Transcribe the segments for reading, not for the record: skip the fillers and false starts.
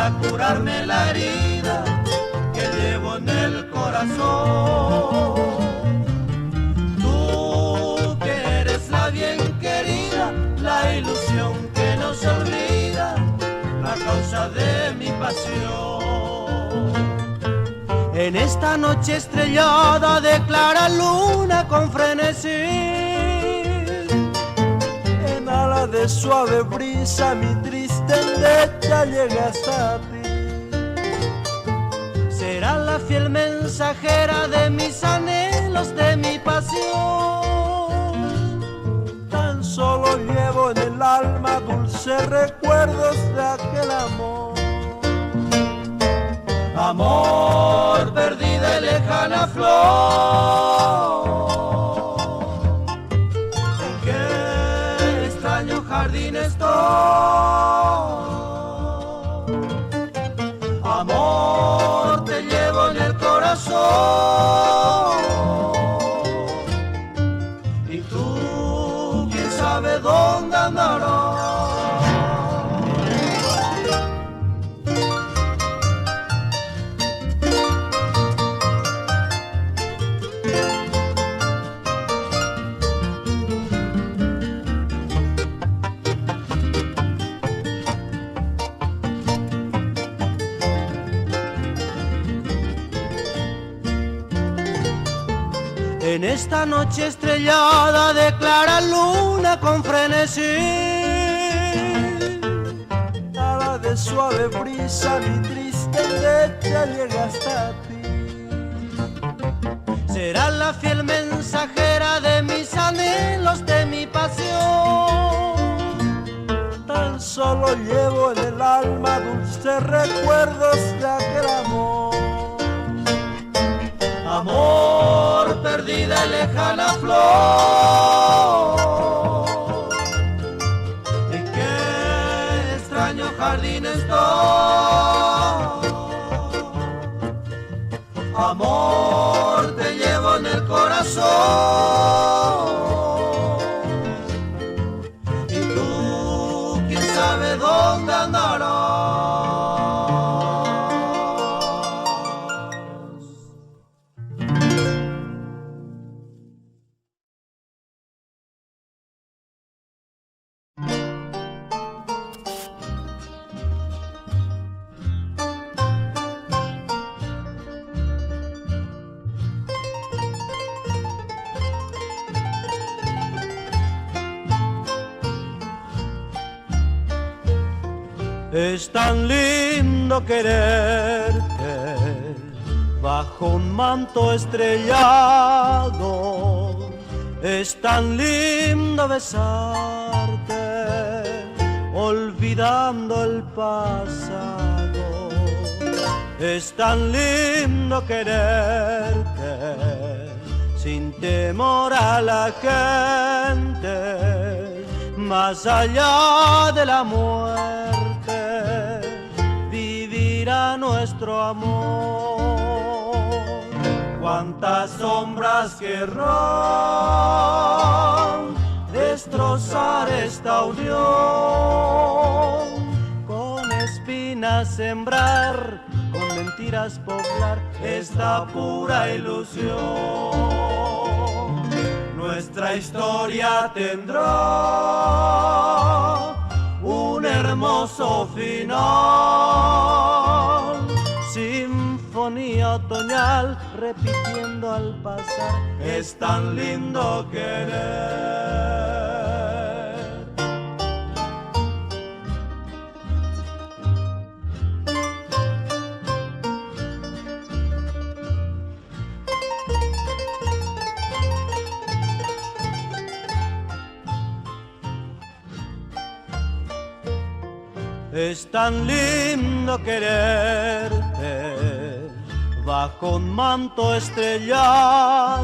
para curarme la herida que llevo en el corazón. Tú que eres la bien querida, la ilusión que no se olvida, la causa de mi pasión. En esta noche estrellada de clara luna con frenesí, en ala de suave brisa mi triste endecha llega hasta ti. Será la fiel mensajera de mis anhelos, de mi pasión. Tan solo llevo en el alma dulces recuerdos de aquel amor. Amor, perdida y lejana flor, ¿en qué extraño jardín estoy? Amor, te llevo en el corazón, y tú, quién sabe dónde andarás. En esta noche estrellada de clara luna con frenesí, ala de suave brisa mi triste endecha llega hasta ti. Será la fiel mensajera de mis anhelos, de mi pasión. Tan solo llevo en el alma dulces recuerdos de aquel amor. Amor, perdida y lejana flor, ¿en qué extraño jardín estoy? Amor, te llevo en el corazón, y tú, quién sabe dónde andarás. Es tan lindo quererte bajo un manto estrellado, es tan lindo besarte olvidando el pasado, es tan lindo quererte sin temor a la gente, más allá de la muerte vivirá nuestro amor. Cuántas sombras querrán destrozar esta unión, con espinas sembrar, con mentiras poblar esta pura ilusión. Nuestra historia tendrá un hermoso final, sinfonía otoñal repitiendo al pasar, es tan lindo querer. Es tan lindo quererte bajo un manto estrellado,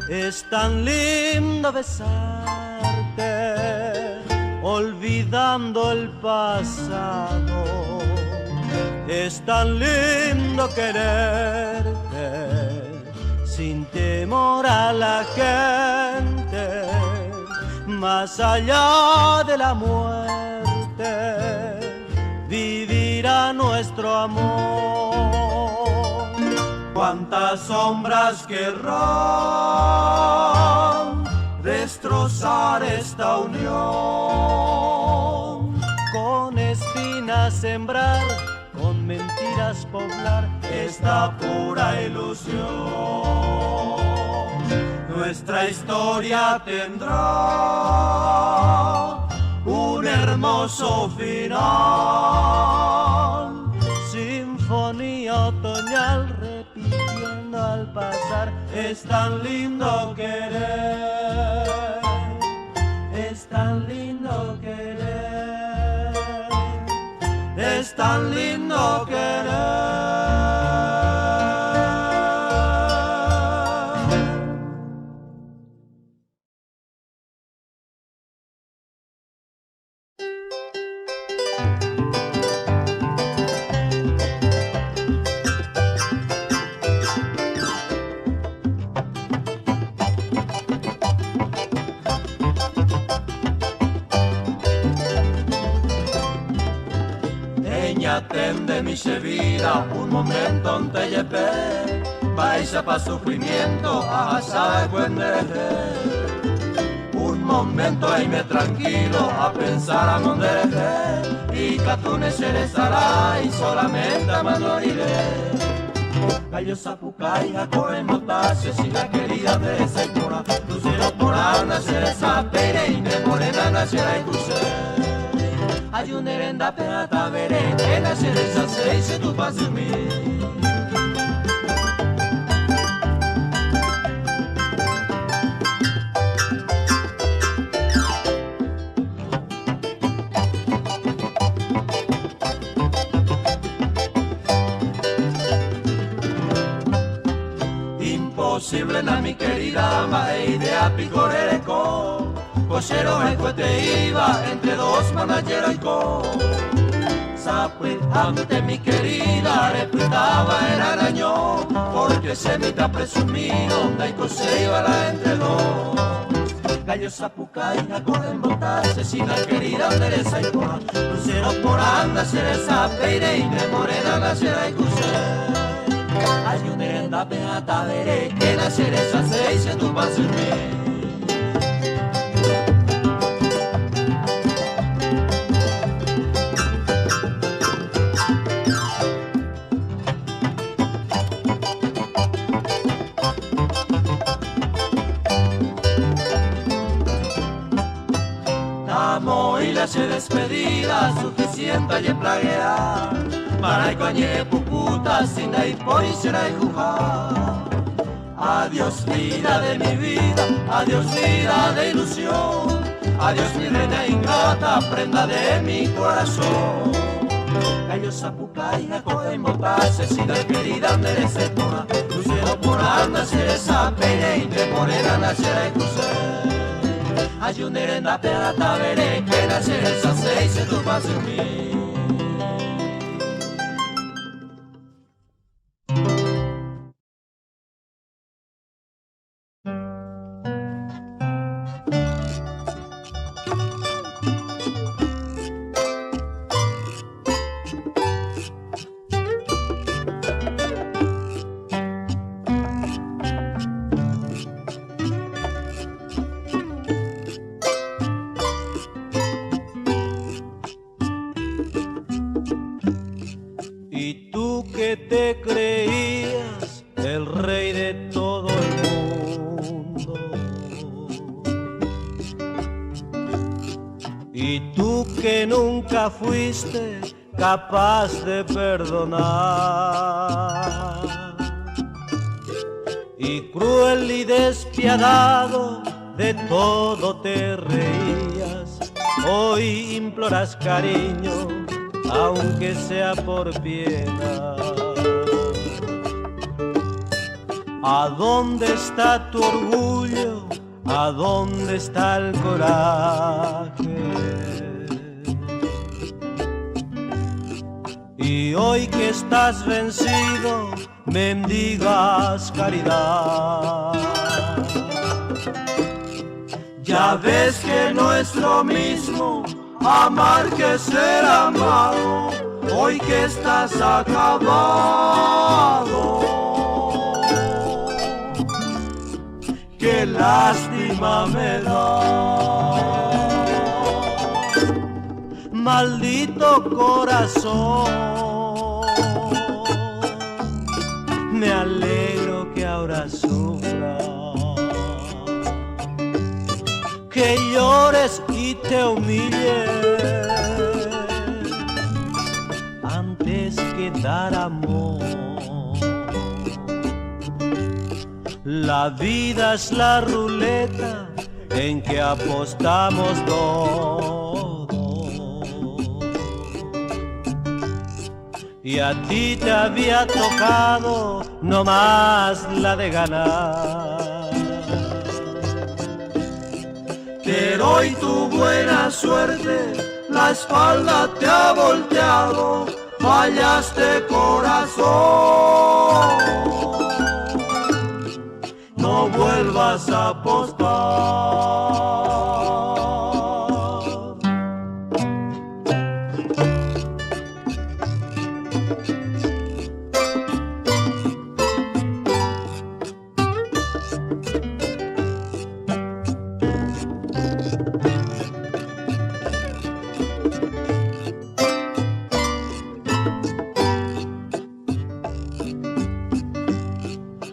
es tan lindo besarte olvidando el pasado, es tan lindo quererte sin temor a la gente, más allá de la muerte vivir nuestro amor. Cuántas sombras querrán destrozar esta unión, con espinas sembrar, con mentiras poblar esta pura ilusión. Nuestra historia tendrá un hermoso final, sinfonía otoñal repitiendo al pasar. Es tan lindo querer, es tan lindo querer, es tan lindo querer. Atende mi vida, un momento en te llevé, paisa pa' sufrimiento, a saber cuendeje. Un momento ahí me tranquilo, a pensar a donde dejé, y que tú ne estará y solamente a manoriré. Gallo Zapucay, a coger motarse, si la querida de esa icona, lucero por ana, se desapere y de morena nacerá y crucé. Hay un herenda penata veré, que nacer esa seis se tu paz en mí. Imposible na mi querida, ma idea picorereco. Cochero el cohete iba entre dos manageros y co. Sapue ante mi querida reputaba el arañón, porque se me está presumido, daico se iba la entre dos. Gallo Zapucay a correr botarse, si la querida endereza y coja, crucero por anda se desapeire y de morena nacerá y crucé. Hay un herenda peata veré, que nacer esa seis en tu paso en mí. Se despedida suficiente y plaguear Maraico añe puputa sin da y por y será y jujar. Adiós vida de mi vida, adiós vida de ilusión, adiós mi reina ingrata, prenda de mi corazón. Gallo Zapucay a coger motarse, si la querida merece toda, lucero por anda se desapere y de morena nacerá y crucé. Hay un herenda peata veré, que nacer esa seis se tu paz en mí. Te creías el rey de todo el mundo, y tú que nunca fuiste capaz de perdonar, y cruel y despiadado de todo te reías, hoy imploras cariño aunque sea por piedad. ¿A dónde está tu orgullo? ¿A dónde está el coraje? Y hoy que estás vencido, mendigas caridad. Ya ves que no es lo mismo amar que ser amado. hoy que estás acabado. Qué lástima me da. Maldito corazón, me alegro que ahora sufra, que llores y te humilles antes que dar amor. La vida es la ruleta en que apostamos dos, y a ti te había tocado nomás la de ganar. Pero hoy tu buena suerte la espalda te ha volteado, fallaste corazón. No vuelvas a apostar.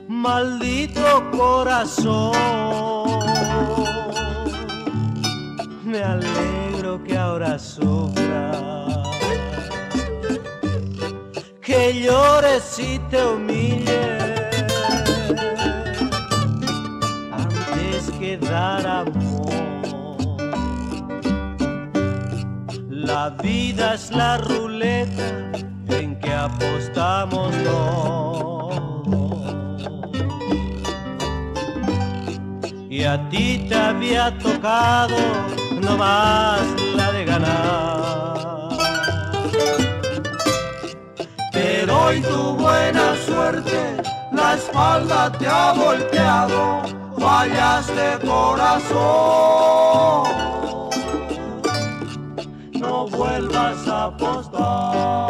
Maldito corazón, me alegro que ahora sufra, que llores y te humilles antes que dar amor. La vida es la ruleta en que apostamos dos, y a ti te había tocado nomás la de ganar. Pero hoy tu buena suerte la espalda te ha volteado, fallaste corazón. No vuelvas a apostar.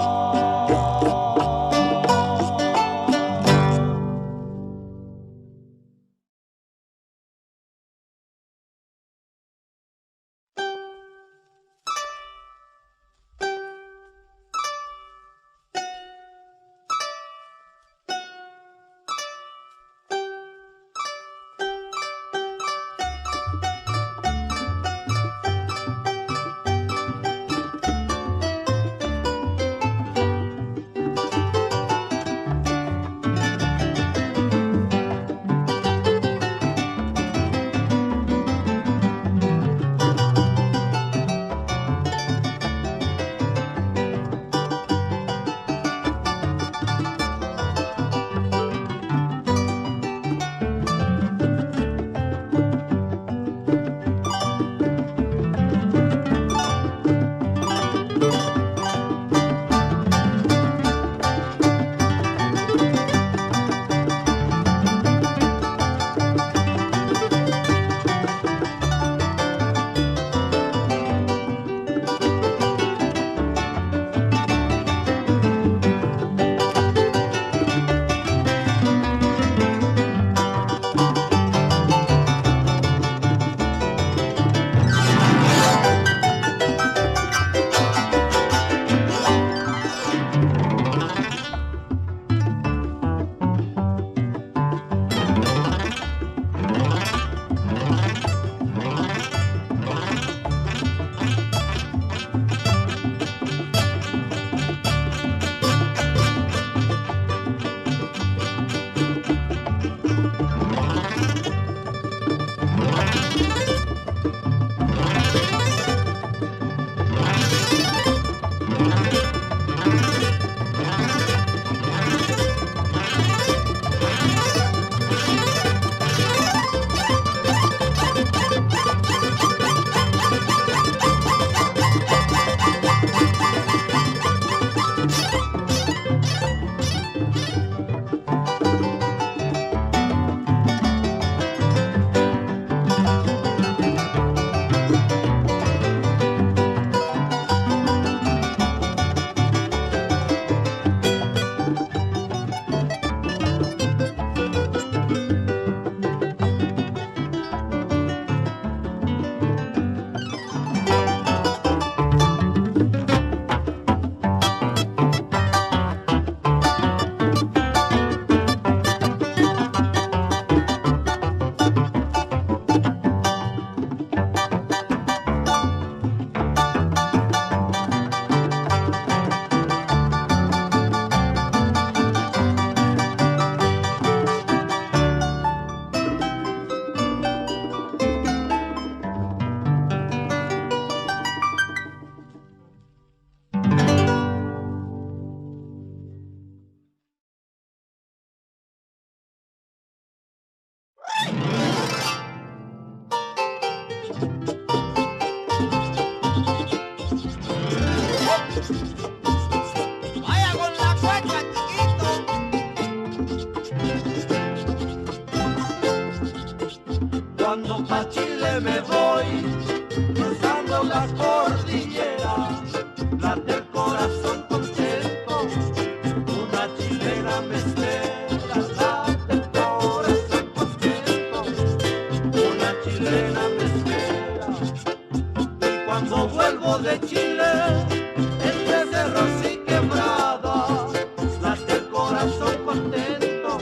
cuando pa' Chile me voy, cruzando las cordilleras, late el corazón contento, una chilena me espera, late el corazón contento, una chilena me espera. Y cuando vuelvo de Chile, entre cerros y quebradas, late el corazón contento,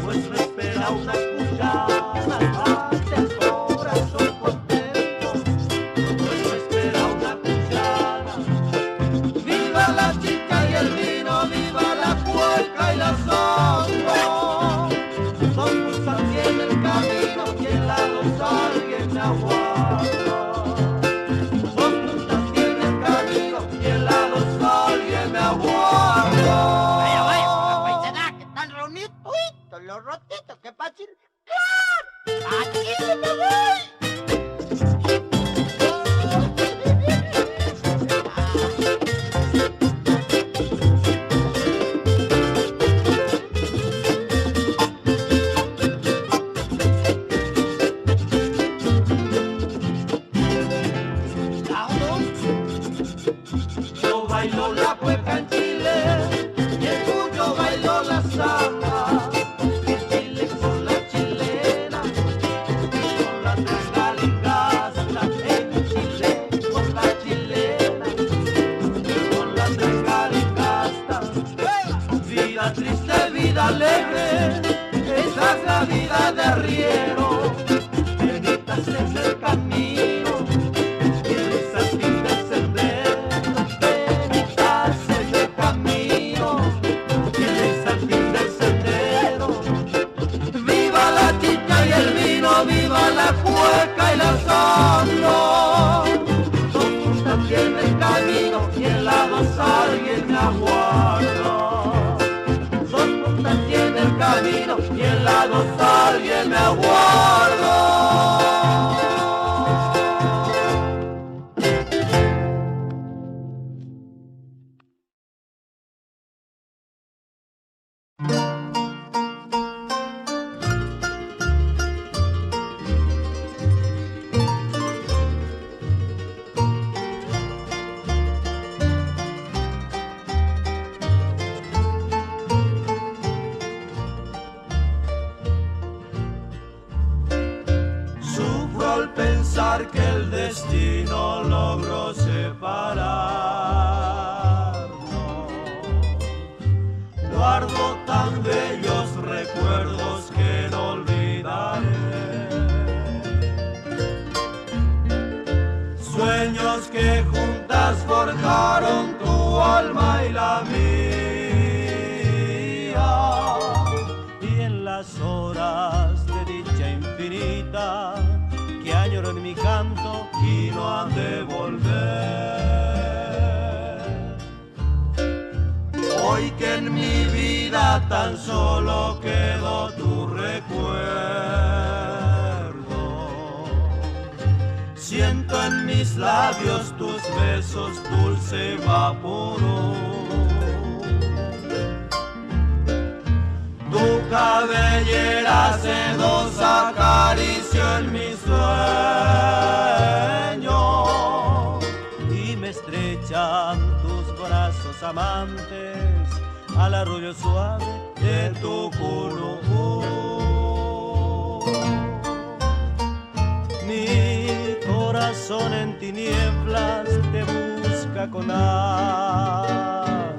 pues me espera una cuchara, late el corazón contento, pues me espera una cuchara. Viva la chicha y el vino, viva la cueca y la songo, dos cosas tiene el camino y en la dos alguien me aguarda. Dos puntas tiene el camino y en la dos alguien me aguarda. Vaya, paisana, que están reunidos, uy, los rotitos, qué fácil. ¡Claro! ¡Aquí se me voy! Yo bailo la cueca en Chile y el Cuyo bailó la samba. En Chile con la chilena y con la trangalingasta. En Chile con la chilena y con la trangalingasta. Vida triste, vida alegre, esa es la vida de arriero. Penitas en el camino y risas fin del sendero. Penitas en el camino y risas fin del sendero. Viva la chicha y el vino, viva la cueca y la songo. Dos puntas tiene el camino y en la dos alguien me aguarda. Dos puntas tiene el camino y en la dos alguien me aguarda. Sufro al pensar que el destino logró separarnos. Guardo tan bellos recuerdos que no olvidaré. Sueños que juntas forjaron tu alma y la mía. Y en las horas de dicha infinita que añoro en mi canto y no han de volver. Hoy que en mi vida tan solo quedó tu recuerdo, siento en mis labios tus besos, dulce vaporú. Tu cabellera sedosa acarició en mi sueño y me estrechan tus brazos amantes al arrullo suave de tu curú. Mi corazón en tinieblas te busca con ansia.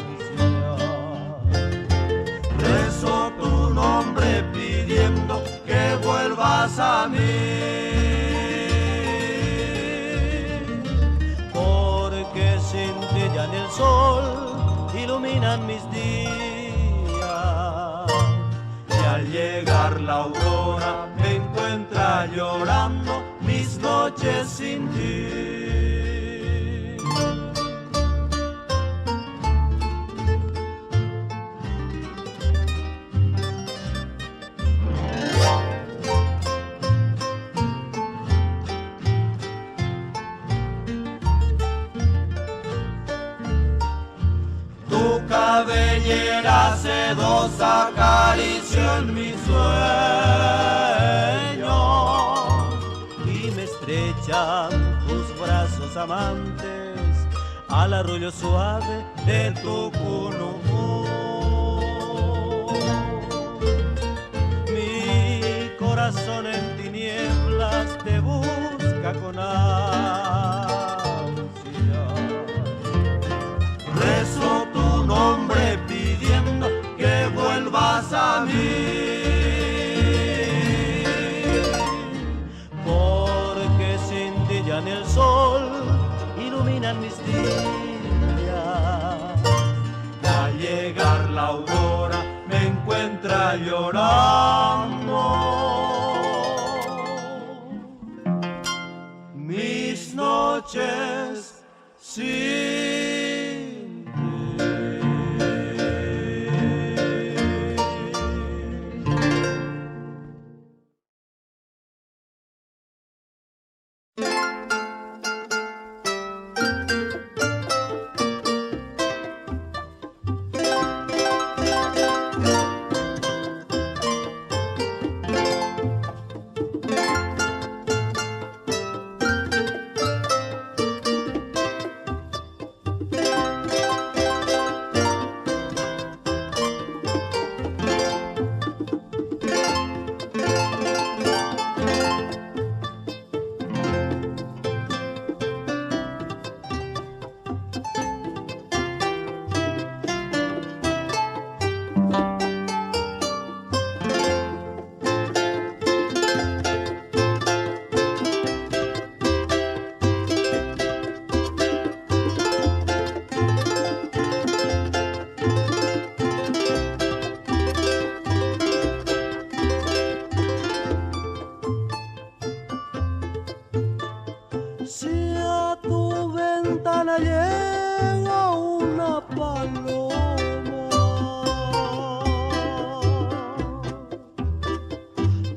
Rezo tu nombre pidiendo que vuelvas a mí, porque sin ti ya ni el sol iluminan mis días. Y al llegar la aurora me encuentra llorando mis noches sin ti. Tu cabellera sedosa acarició en mi sueño amantes al arrullo suave de tu cunú. Mi corazón en tinieblas te busca con ansia. Rezo tu nombre pidiendo que vuelvas a mí. Ni el sol iluminan mis días. Al llegar la aurora me encuentra llorando. Mis noches sin ti.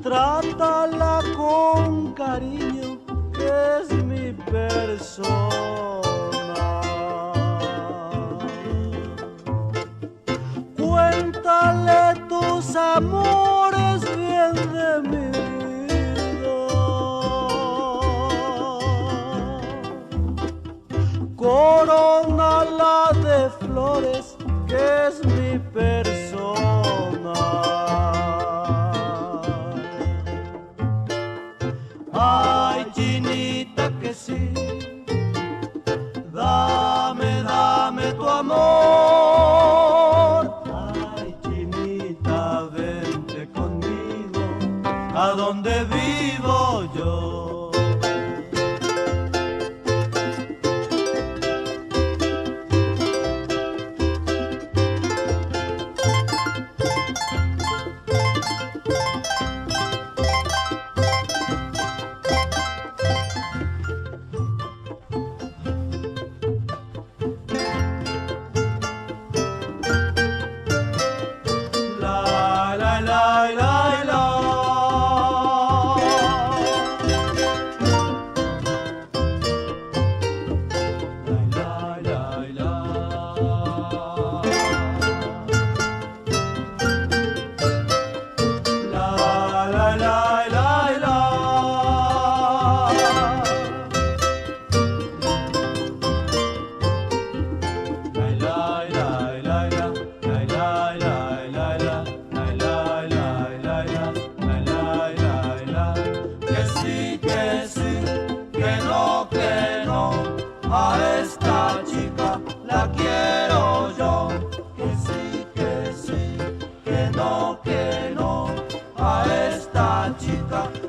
Trátala con cariño, que es mi persona. Cuéntale tus amores bien de mi vida. Corónala de flores, que es mi persona. Ay, chinita, que sí, dame tu amor. Ay, chinita, vente conmigo a donde vivo yo.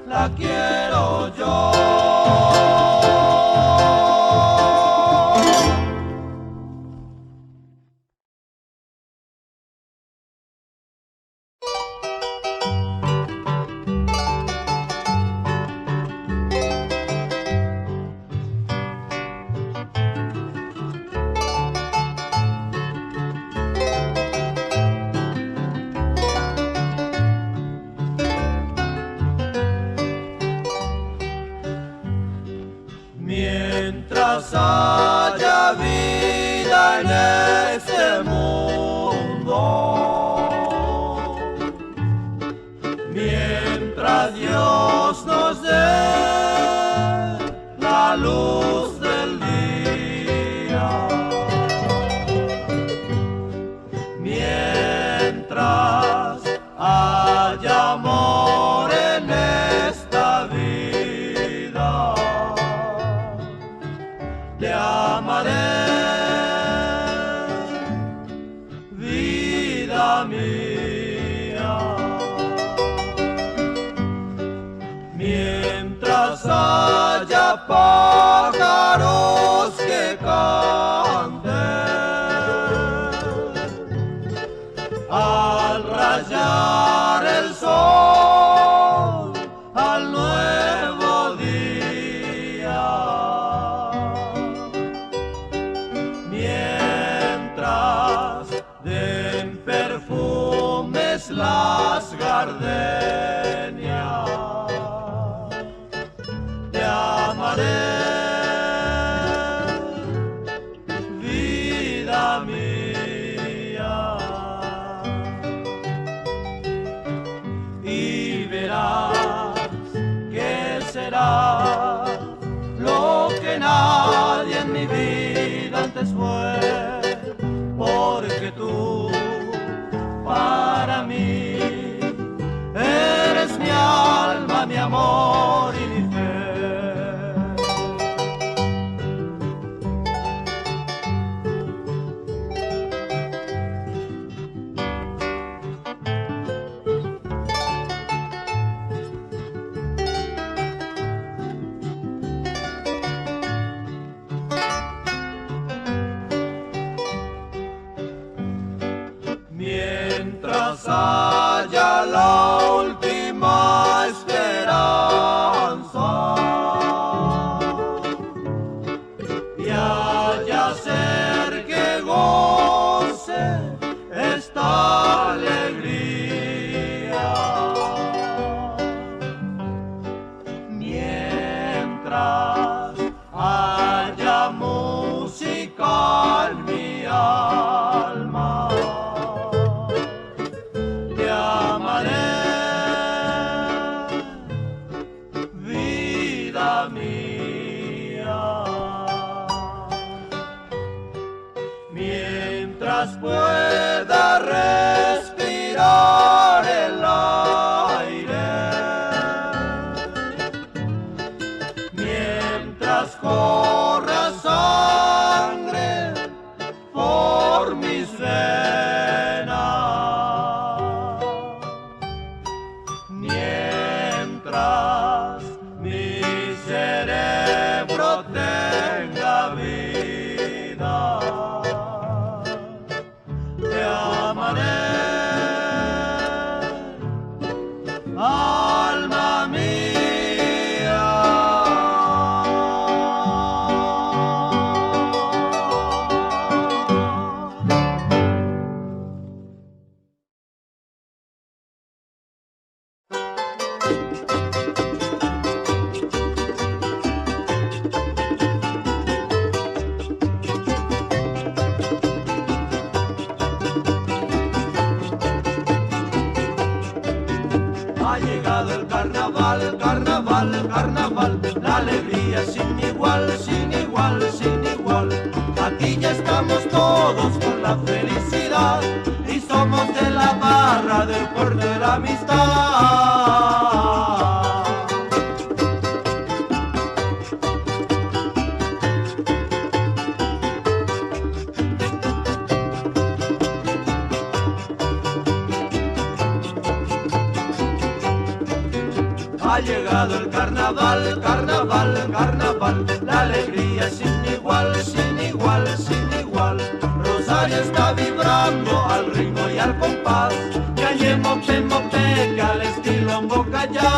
La quiero yo. Mientras haya vida en este mundo, mientras Dios nos dé la luz del día, pájaros que canten al rayar el sol al nuevo día, mientras den perfumes las gardenias. Te amaré, vida mía, y verás que será lo que nadie en mi vida antes fue, porque tú para mí eres mi alma, mi amor y mi fe. Mientras haya la última esperanza y haya ser que goce esta alegría, mientras haya música en mi alma, te amaré, vida mía, mientras pueda respirar el aire, mientras corra sangre por mis venas, mientras mi cerebro tenga vida, te amaré, alma mía. Ha llegado el carnaval, carnaval, carnaval, la alegría sin igual, sin igual, sin igual. Aquí ya estamos todos con la felicidad y somos de la barra del puerto de la amistad. Ha llegado el carnaval, carnaval, carnaval, la alegría sin igual, sin igual, sin igual. Rosario está vibrando al ritmo y al compás, calle mope, mope, que al estilo en boca ya.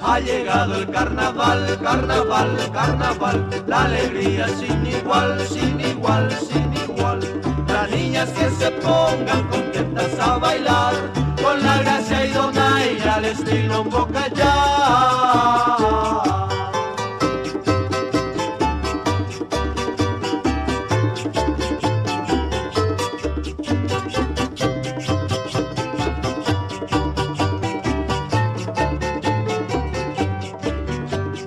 Ha llegado el carnaval, carnaval, carnaval, la alegría sin igual, sin igual, sin igual. Las niñas que se pongan contentas a bailar, con la gracia y donaire al estilo en boca ya.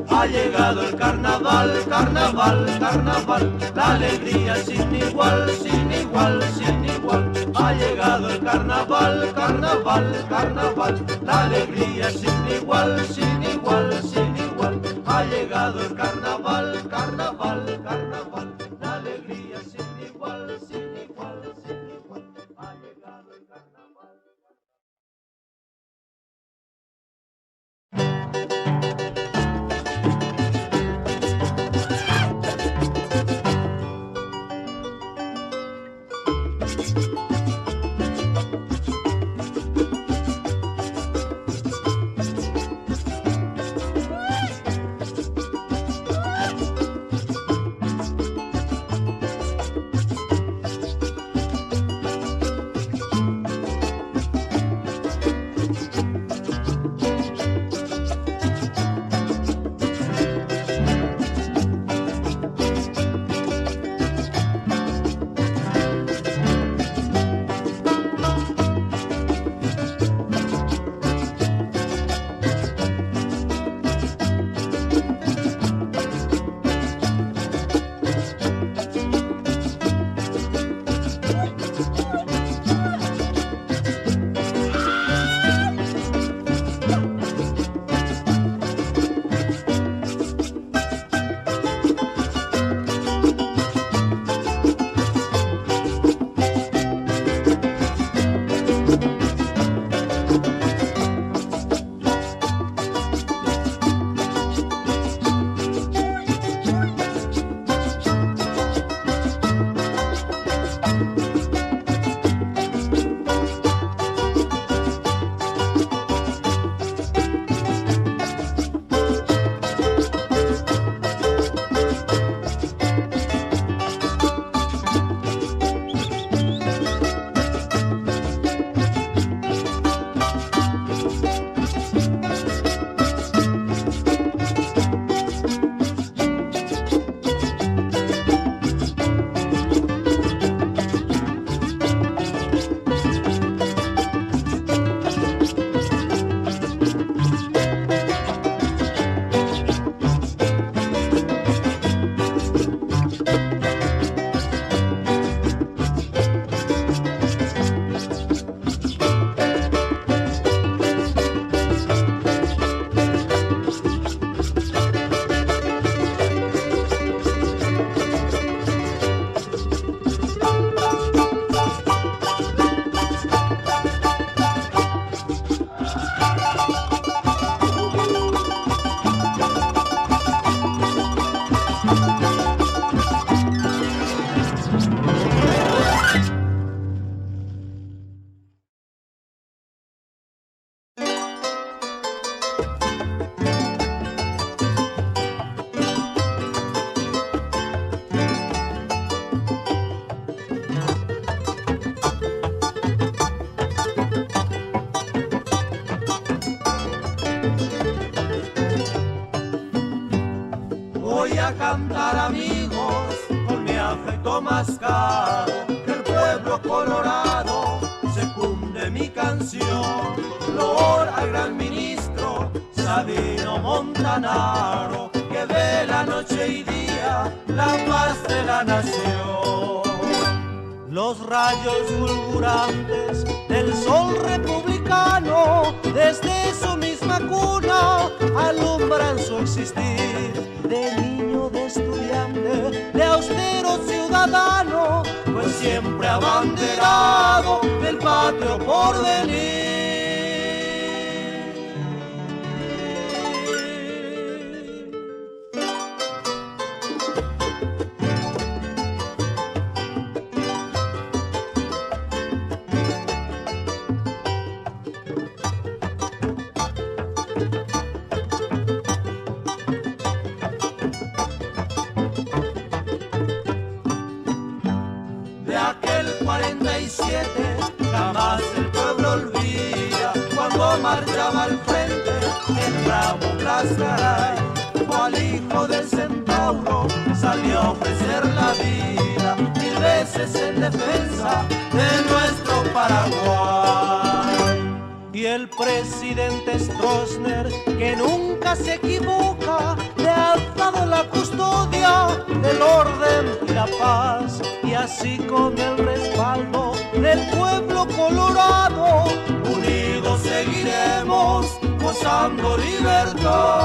Ha llegado el carnaval, carnaval, carnaval, la alegría sin igual, sin igual, sin igual. Ha llegado el carnaval, carnaval, carnaval, la alegría sin igual, sin igual, sin igual. ha llegado el carnaval, carnaval, carnaval, la alegría sin igual, sin igual, sin igual, ha llegado el carnaval. Cantar amigos con mi afecto más caro, que el pueblo colorado secunde mi canción. Loor al gran ministro Sabino Montanaro, que vela noche y día la paz de la nación. Los rayos fulgurantes del sol republicano desde su misma cuna alumbran su existir. De niño, de estudiante, de austero ciudadano, pues siempre abanderado del patrio porvenir. Jamás el pueblo olvida cuando marchaba al frente el bravo Blas Garay, cual hijo del centauro salió a ofrecer la vida 1000 veces en defensa de nuestro Paraguay. Y el presidente Stroessner, que nunca se equivoca, le ha dado la custodia del orden y la paz. Y así con el respaldo del pueblo colorado, unidos seguiremos gozando libertad.